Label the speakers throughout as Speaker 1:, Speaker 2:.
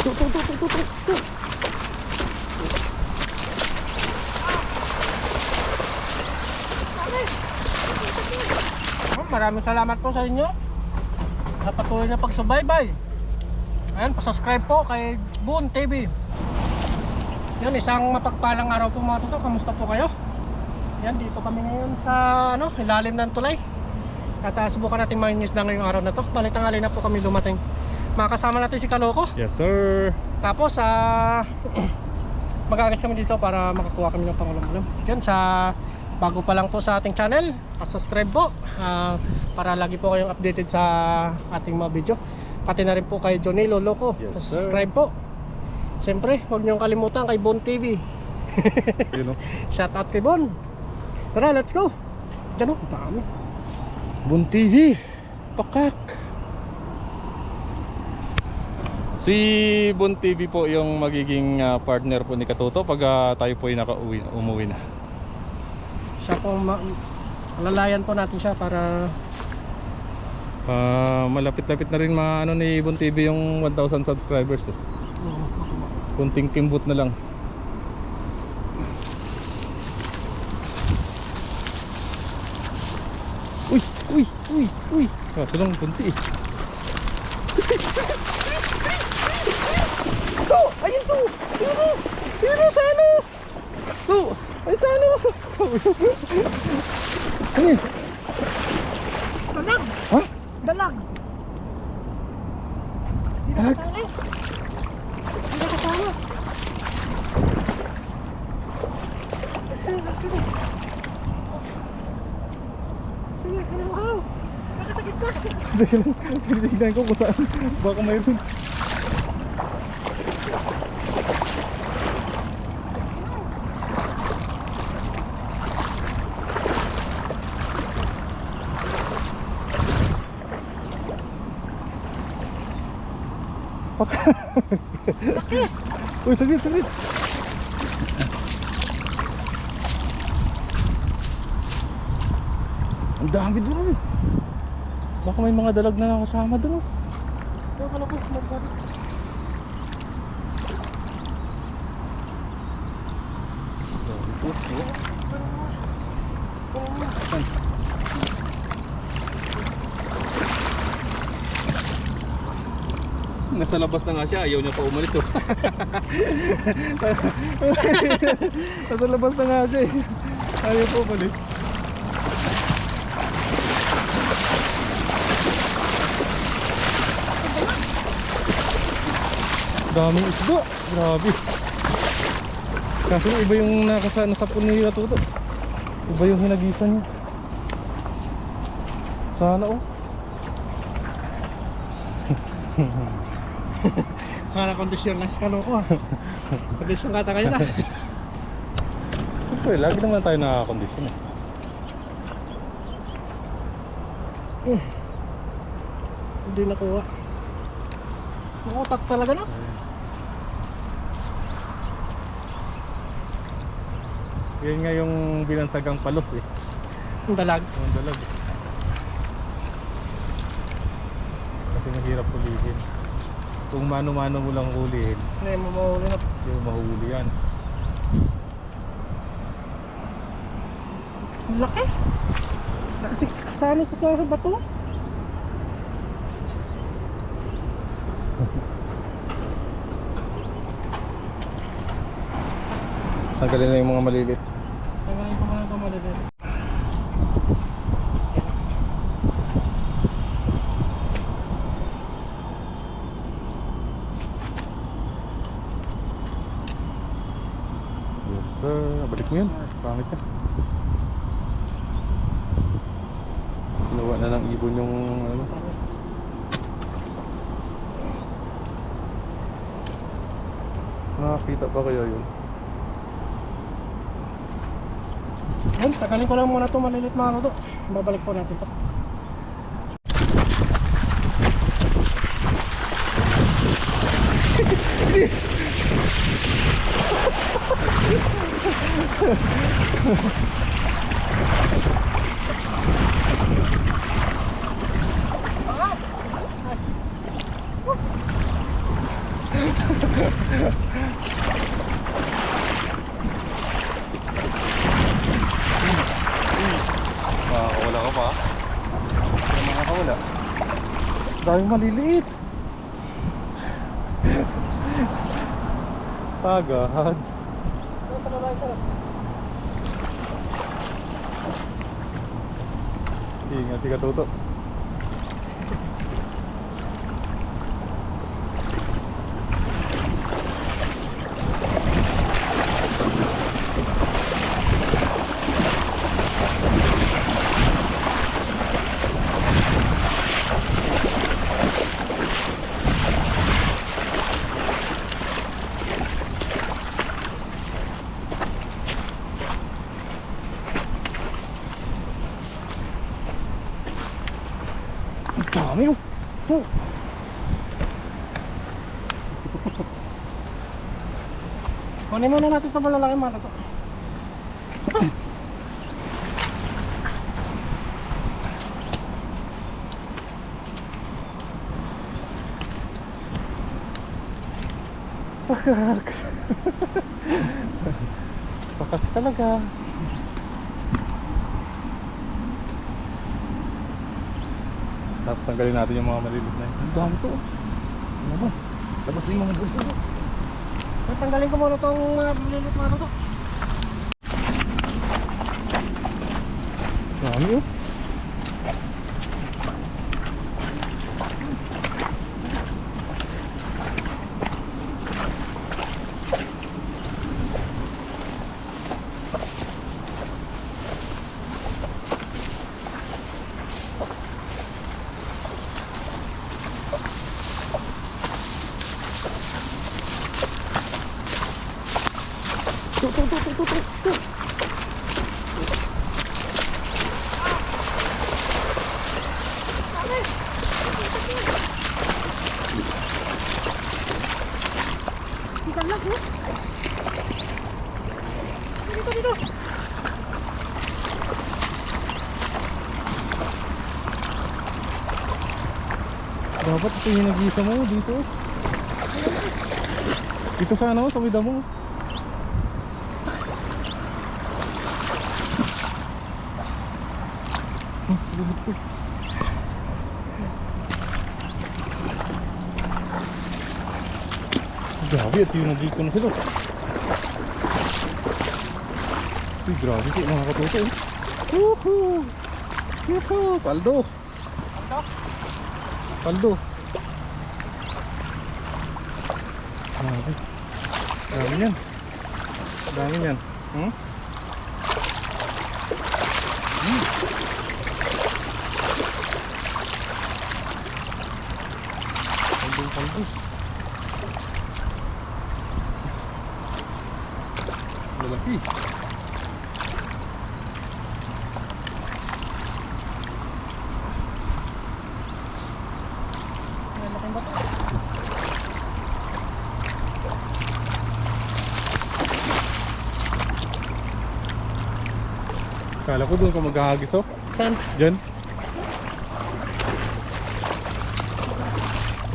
Speaker 1: Maraming salamat po sa inyo sa patuloy na pagsubaybay. Ayan, pasubscribe po kay Boon TV. Yan, isang mapagpalang araw po mga tuto. Kamusta po kayo? Yan, dito kami ngayon sa ilalim ng tulay. At subukan natin mangingisda ngayong araw na to. Balik tanghali na po kami dumating. Makakasama natin si Kaloko.
Speaker 2: Yes sir.
Speaker 1: Tapos mag-agas kami dito para makakuha kami ng pangulam-ulam. Yan, sa bago pa lang po sa ating channel, subscribe po para lagi po kayong updated sa ating mga video. Pati na rin po kay Johnny Loloko.
Speaker 2: Yes,
Speaker 1: subscribe po. Siyempre, huwag niyong kalimutan kay Boon TV.
Speaker 2: You know.
Speaker 1: Shout out kay Boon. Tara, let's go. Diyan o, dami.
Speaker 2: Boon TV. Pakak. Si Boon TV po yung magiging partner po ni Katuto pag tayo po ay umuwi na.
Speaker 1: Siya po, lalayan po natin siya para
Speaker 2: malapit-lapit na rin maano ni Boon TV yung 1,000 subscribers eh. Kunting kimbot na lang. Uy. Kaso lang kunti eh.
Speaker 1: ito, ayun to. Pero sa ano? To, ay sa ano?
Speaker 2: Ano yun?
Speaker 1: Dalag.
Speaker 2: Ha?
Speaker 1: Dalag.
Speaker 2: Dalag?
Speaker 1: Hindi kasama. Sige, ano mo ako? Nakasakit na.
Speaker 2: Tignan ko kung saan. Baka mayroon. Uy, saglit. Ang dami doon. Baka may mga dalag na nakasama doon.
Speaker 1: Ito, kala ko, magkari.
Speaker 2: Nasa labas na nga siya, ayaw niya pa umalis oh. Nasa labas na nga siya eh. Ayaw pa umalis. Daming isda, grabe. Kaso iba yung nasapon ni Katuto. Iba yung hinagisan niya. Sana oh.
Speaker 1: Kala kondisyon na si Kaloko ah. Kondisyon kata kayo na.
Speaker 2: Siyempre, lagi naman tayo nakakondisyon eh.
Speaker 1: Hindi nakuha. Nakutak talaga na.
Speaker 2: Yan nga yung binansagang palos eh.
Speaker 1: Ang dalag.
Speaker 2: Ang dalag eh. Kasi mahirap hulihin. Kung mano-mano mo lang hulihin,
Speaker 1: Hindi mo mahuli na.
Speaker 2: hindi mo mahuli yan.
Speaker 1: Ang laki. Sa ano sa bato?
Speaker 2: Tanggalin na yung mga malilit.
Speaker 1: Tanggalin ko muna ito maliliit.
Speaker 2: Yes sir, balik mo yun. Pangit yan. Ginawa na ng ibon yung ano. Nakakita pa kaya yun?
Speaker 1: Yun, tagalin ko lang muna ito maliliit mga kato. Babalik po natin ito.
Speaker 2: Makakawala ka pa. Hindi makakawala. Dahil maliliit. Agad.
Speaker 1: Sa babae sir.
Speaker 2: Ingat si Katuto. Ang dami oh. Oh.
Speaker 1: Kunin muna natin ito malalaki mga to.
Speaker 2: Pakas talaga. Tapos tanggalin natin yung mga maliliit na yun. Ang dami to. Ano ba? Labas na yung mga ganito.
Speaker 1: Tanggalin ko muna itong mga lilit mga to.
Speaker 2: Dami oh.
Speaker 1: Dito lang oh. Dito.
Speaker 2: Dapat ito yung nag-iisa mo dito. Dito sana sa may damo. Grabe, at yung nandito na sila. Uy, grabe po mga katuto. Woohoo! Yuhuu! Paldo! Paldo! Grabe. Dami yan. Dami yan. Paldo. Lalaki.
Speaker 1: Lalaking bato.
Speaker 2: Kala ko doon ka maghahagis oh.
Speaker 1: Saan?
Speaker 2: Diyan.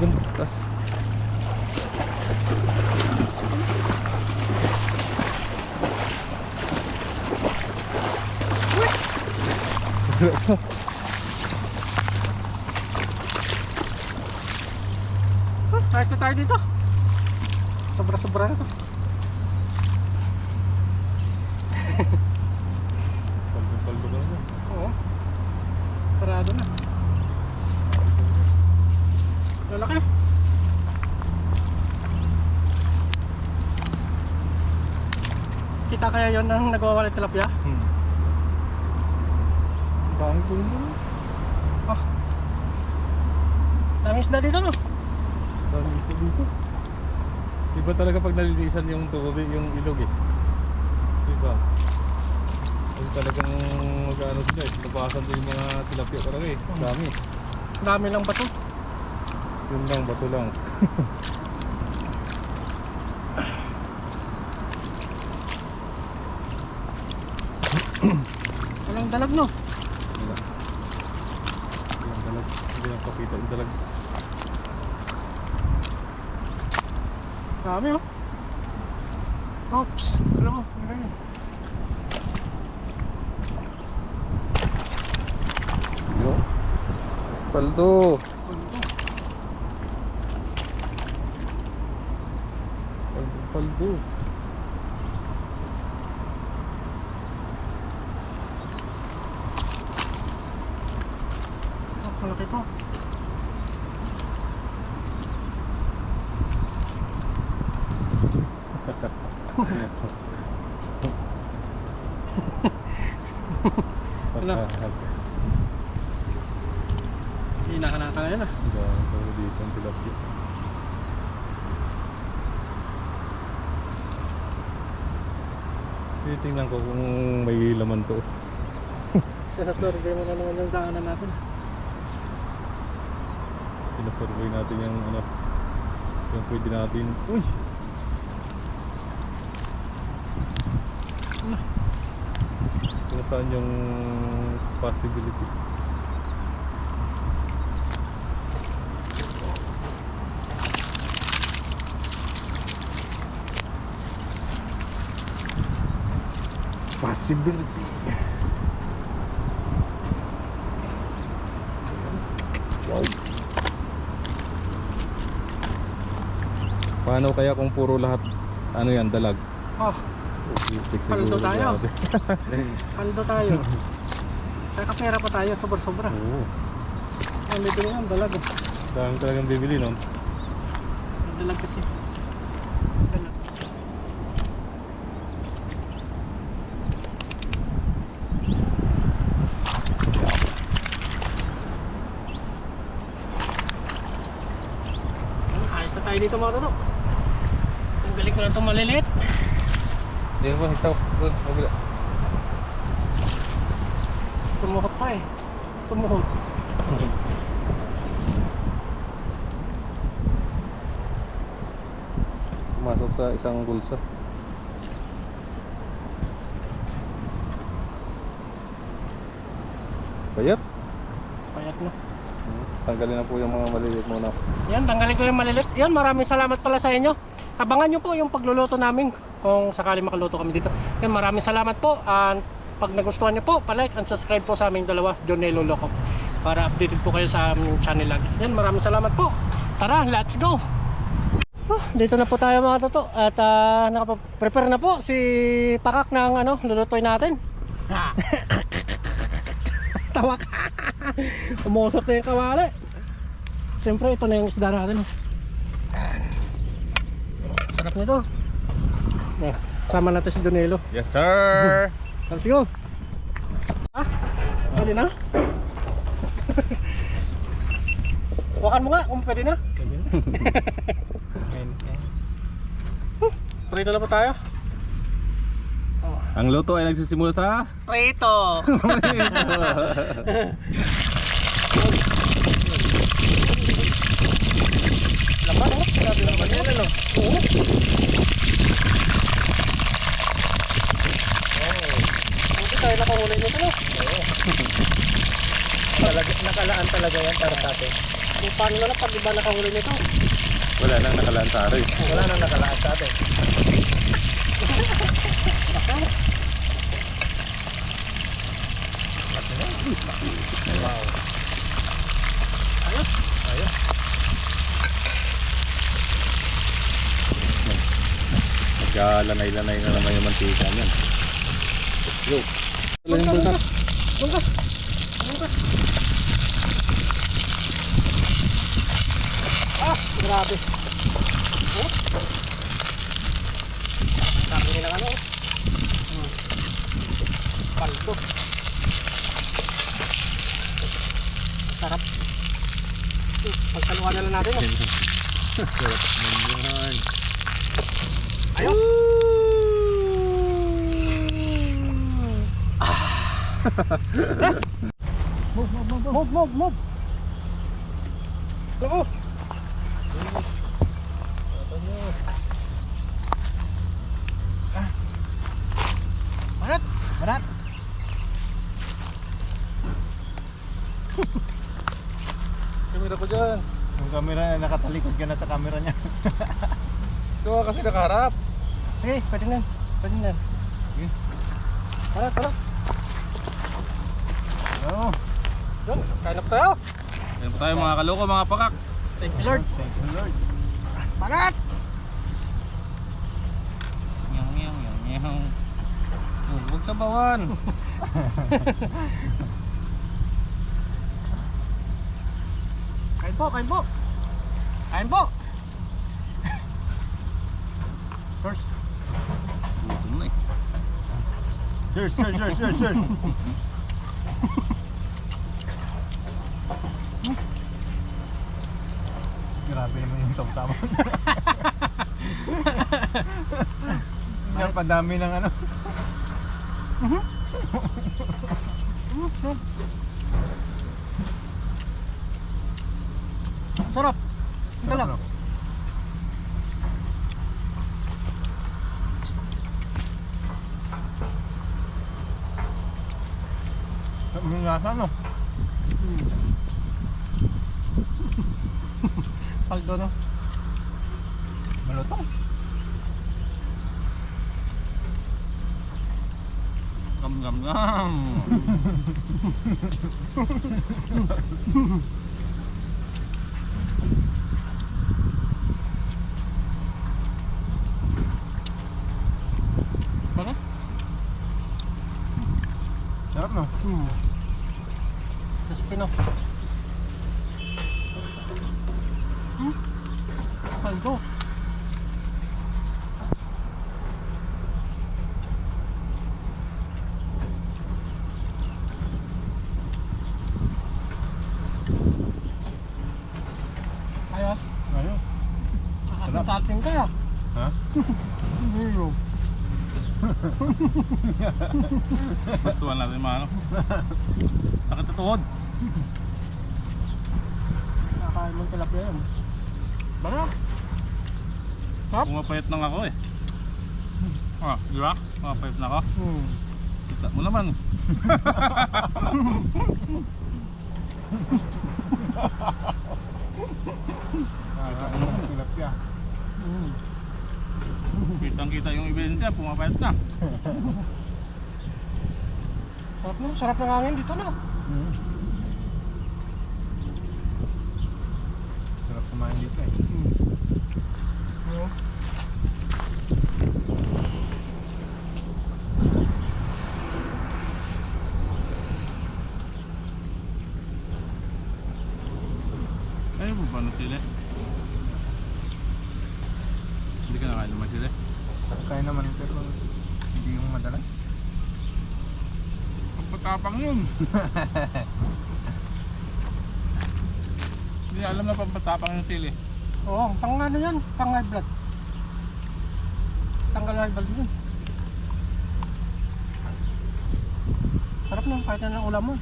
Speaker 2: Doon. Tas.
Speaker 1: Ayos na tayo dito. Sobra-sobra na to.
Speaker 2: Paldo ka na dyan.
Speaker 1: Oo. Parado na. Lalaki. Kita kaya yon ang nagwawala ng tilapia?
Speaker 2: Dami po yun.
Speaker 1: Oh. Daming isda dito no?
Speaker 2: Dami isda dito. Iba talaga pag nalilisan yung tubig, yung ilog eh. Diba? Kasi talagang mag-ano sila eh. Nabasan din yung mga tilapia talaga eh. Dami.
Speaker 1: Dami lang bato.
Speaker 2: Yun lang, bato lang.
Speaker 1: Walang dalag no?
Speaker 2: Wala. Walang dalag. Hindi lang pakita yung dalag.
Speaker 1: Dami oh. Oops. Alam mo. Ganyan.
Speaker 2: Yo. Paldo. Paldo.
Speaker 1: Oh, malaki to. Ano? Hinahanata ngayon ah.
Speaker 2: Dami dito ang tilapia. Titingnan ko kung may laman to.
Speaker 1: Sinasurvey mo na naman yung daanan natin.
Speaker 2: Sinasurvey natin yung ano, yung pwede natin. Uy!
Speaker 1: Ano?
Speaker 2: Kung saan yung possibility. Possibility. Wow. Paano kaya kung puro lahat ano yan, dalag?
Speaker 1: Oh,
Speaker 2: Check
Speaker 1: Paldo
Speaker 2: siguro
Speaker 1: tayo.
Speaker 2: natin.
Speaker 1: ando tayo. Kaya kapera pa tayo, sobra-sobra.
Speaker 2: Oo.
Speaker 1: Ang bibili nga, dalag.
Speaker 2: Dami talagang bibili, no?
Speaker 1: Dalag kasi. Isa lang. Ayos na tayo dito mga toto. Ang galing ko lang itong maliliit.
Speaker 2: Hindi ba, isa doon, mabila.
Speaker 1: Sumuhot pa eh. Sumuhot.
Speaker 2: Pumasok sa isang bulsa. Payat.
Speaker 1: Payat na.
Speaker 2: Tanggalin na po yung mga maliliit muna.
Speaker 1: Yan, tanggalin ko yung malilit. Yan, maraming salamat pala sa inyo. Abangan nyo po yung pagluluto namin kung sakali makaluto kami dito. Yan, maraming salamat po. And pag nagustuhan nyo po, palike and subscribe po sa aming dalawa, Jonelo Loco, para updated po kayo sa aming channel lagi. Yan, maraming salamat po. Tara, let's go! Dito na po tayo mga toto. At nakaprepare na po si Pakak ng ano, lulutoy natin. Tawa ka! Umusap na yung kawali. Siyempre, ito na yung isda natin. Sarap nito. Sama natin si Jonelo.
Speaker 2: Yes, sir!
Speaker 1: Let's go. Pwede na? Wakan mo nga kung pwede na. Prito na po tayo.
Speaker 2: Ang luto ay nagsisimula sa...
Speaker 1: Prito! Laman oh. Grabe naman yan ano. Oo. Hindi tayo nakahuli nito no? Oo. Nakalaan talaga yan para sa atin. Kung paano na lang pag iba nakahuli nito?
Speaker 2: Wala nang nakalaan sa aray.
Speaker 1: Wala nang nakalaan sa atin. Wow. Ayos. Ayos.
Speaker 2: Nagkalanay-lanay na naman yung mantika niyan. Yo.
Speaker 1: Bungka. Bungka. Grabe. Oh. Sabi nila ano. Paldo. Sarap. Pagsaluhan na lang natin.
Speaker 2: Sarap naman yan.
Speaker 1: Ayos. Move. Oo. Barat.
Speaker 2: Kamera ko dyan.
Speaker 3: Yung camera, nakatalikod ka na sa camera niya.
Speaker 2: Ito kasi nakaharap.
Speaker 1: Sige, pwede na. Pwede na.
Speaker 3: Sige.
Speaker 1: Tara, tara.
Speaker 3: Oo.
Speaker 1: Yun, kain na po tayo.
Speaker 2: Ayan po tayo mga kaloko, mga pakak.
Speaker 1: Thank you Lord.
Speaker 3: Thank you Lord.
Speaker 1: Banat!
Speaker 2: Nyang. Huwag sa bawan.
Speaker 1: Kain po, kain po. Kain po. First.
Speaker 2: Gutom na eh.
Speaker 3: Cheers, cheers, cheers, cheers, cheers. Grabe naman yung tawtama. Ano pa dami ng ano?
Speaker 1: Sarap. Ito lang.
Speaker 3: Yung lasa no?
Speaker 1: Paldo no.
Speaker 3: Malutong.
Speaker 2: Gam.
Speaker 1: Ano?
Speaker 3: Sarap no?
Speaker 1: Crispy no. Paldo. Ayo.
Speaker 3: Ayun.
Speaker 1: Ano tating kaya?
Speaker 3: Ha?
Speaker 1: Zero.
Speaker 2: Gustuhan natin mga ano. Sakit sa tuhod.
Speaker 1: Nakakain mong tilapia yan. Banat! Sarap?
Speaker 2: Pumapayat lang ako eh. Ah, di ba? Pumapayat na ako. Kita mo naman.
Speaker 3: Ano ang tilapia?
Speaker 2: Kitang kita yung ebidensya, pumapayat na.
Speaker 1: Sarap no? Sarap ng hangin dito no?
Speaker 3: Sarap kumain dito eh.
Speaker 2: Ayaw mo ba ng sili? Hindi ka nakain naman sili.
Speaker 3: Kaya naman pero hindi yung madalas.
Speaker 2: Ang patapang yun. Hindi alam na pampatapang yung sili.
Speaker 1: Oo, pang ano yan? Pang high blood. Tanggal high blood yun. Sarap no? Kahit na ng ulam mo.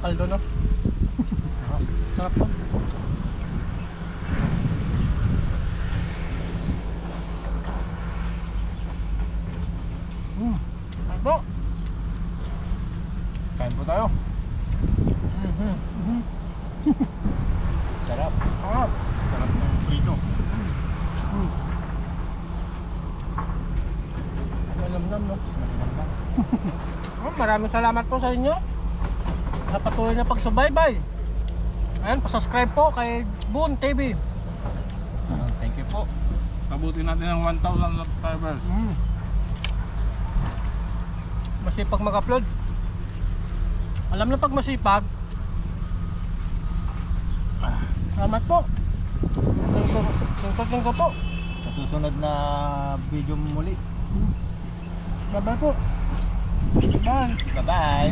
Speaker 1: Paldo no? Sarap no? Paldo!
Speaker 3: Kain po tayo. Sarap.
Speaker 1: Sarap!
Speaker 3: Sarap ng prito.
Speaker 1: Malamnam no? Maraming salamat po sa inyo sa patuloy na pagsubaybay. Ayan, pasubscribe po kay Boon TV.
Speaker 3: Thank you po.
Speaker 2: Pabutin natin ng 1,000 subscribers.
Speaker 1: Masipag mag-upload. Alam na pag masipag. Salamat po. Lingkod po.
Speaker 3: Sa susunod na video muli.
Speaker 1: Bye-bye po. Bye.
Speaker 3: Bye-bye.